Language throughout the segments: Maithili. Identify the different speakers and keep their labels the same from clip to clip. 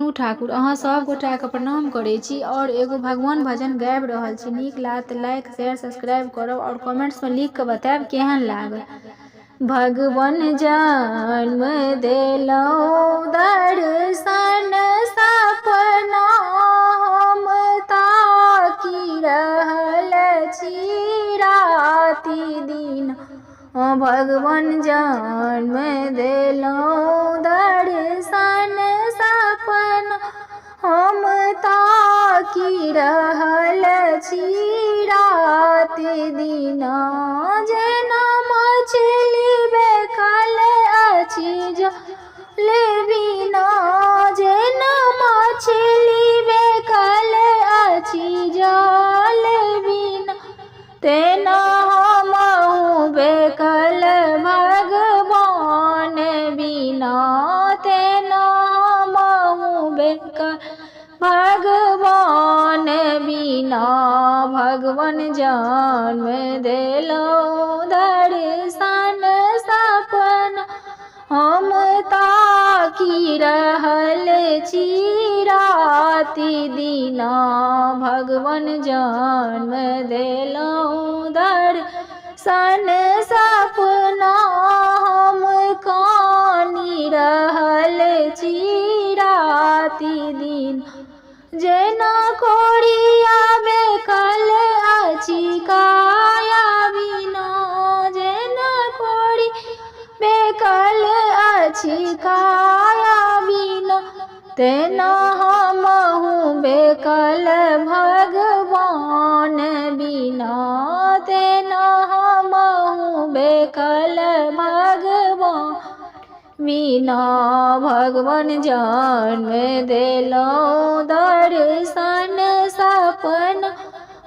Speaker 1: टू ठाकुर अहाँ सब गोटा के प्रणाम करे छी और एगो भगवान भजन गाबि रहल छी। नीक लागत लाइक शेयर सब्सक्राइब करब और कमेंट्स में लिख के बताएब केहन लागल। भगवान जन्म देलौ दर्शन सपना हम ताकि रहल छी राति दिन। भगवान जन्म देलौ दर्शन सपना हम ताकि रहल छी राति दिन। जेना मछली बेकल अछि जल बिना, जेना मछली बेकल अछि जल बिना, तेना हमहु बेकल भगवान बिना, तेना हमहु बेकल भगवान बिना। भगवान जन्म देलौ दर्शन सपना हम ताकि रहल छी राति दिना। भगवान जन्म देलौ दर्शन सपना हम कानि रहल छी राति दिन। जेना कोरिया बेकल अछि काया बिना, जेना कोरी बेकल अछि काया बिना, तेना हमहु बेकल भगवान बिना, तेना हमहु बेकल भगवान बिना। भगवान जन्म देलौ दर्शन सपना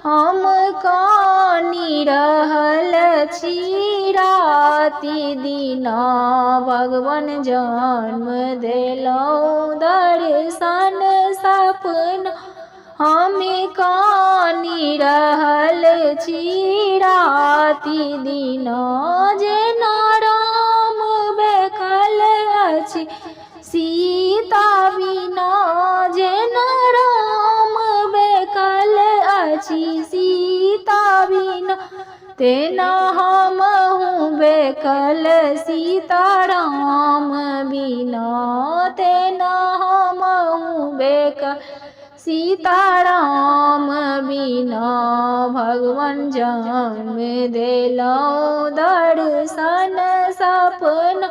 Speaker 1: हम कानि रहल छी राति दिना। भगवान जन्म देलौ दर्शन सपना हम कानि रहल छी राति दिना। जेना राम बेकल अछि सीता बिना, जेना राम बेकल अछि सीता बिना, तेना हमहु बेकल सीताराम बिना, तेना हमहु बेकल सीताराम बिना। भगवान जन्म देलौ दर्शन सपना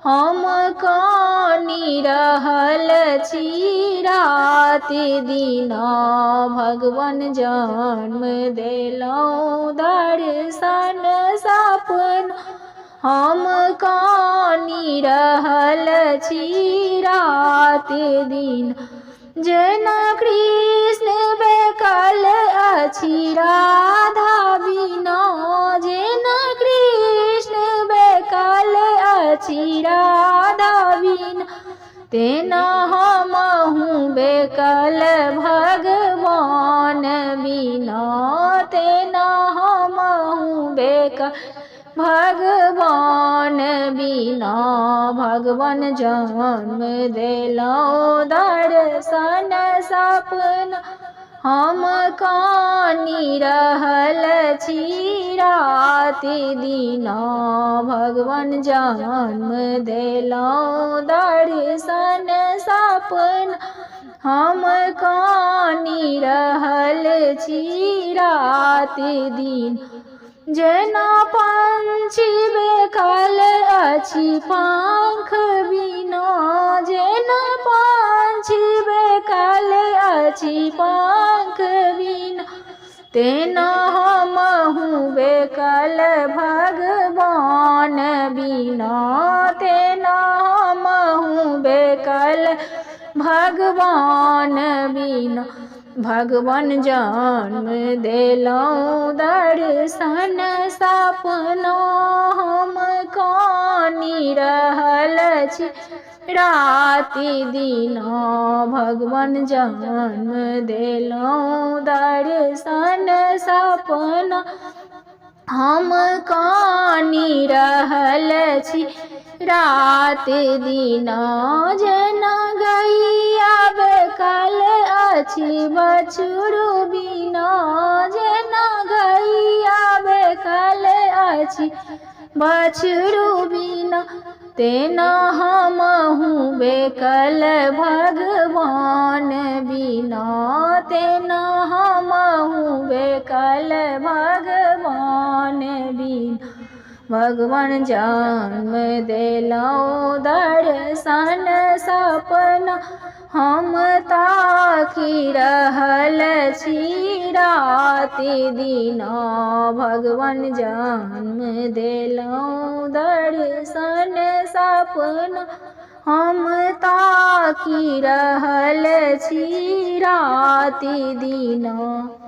Speaker 1: हम कानि रहल छी राति दिना। भगवान जन्म देलौ दर्शन सपना हम कानि रहल छी राति दिन। जेना कृष्ण बेकल अछि राधा बिना, जेना कृष्ण बेकल अछि राधा बिना, तेना हमहु बेकल भगवान बिना, तेना हमहु बेकल भगवान बिना। भगवान जन्म देलौ दर्शन सपना हम कानि रहल छी राति दिना। भगवान जन्म देलौ दर्शन सपना हम कानि रहल छी राति दिन। जेना पंछी बेकल अछि पंख बिना, जेना पंछी बेकल अछि पंख बिना, तेना हमहु बेकल भगवान बिना, तेना हमहु बेकल भगवान बिना। भगवान जन्म देलौ दर्शन सपना हम कानि रहल छी राति दिना। भगवान जन्म देलौ दर्शन सपना हम कानि रहल छी रात दिना। जना गैया अछि बछड़ू बिना, जेना गैया बेकल अछि बछड़ू बिना, तेना हमहु बेकल भगवान बिना, तेना हमहु बेकल भगवान बिना। भगवान जन्म देलौं दर्शन सपना, हम ताकि रहल छी राति दिना। भगवान जन्म देलौं दर्शन सपना, हम ताकि रहल छी राति दिना।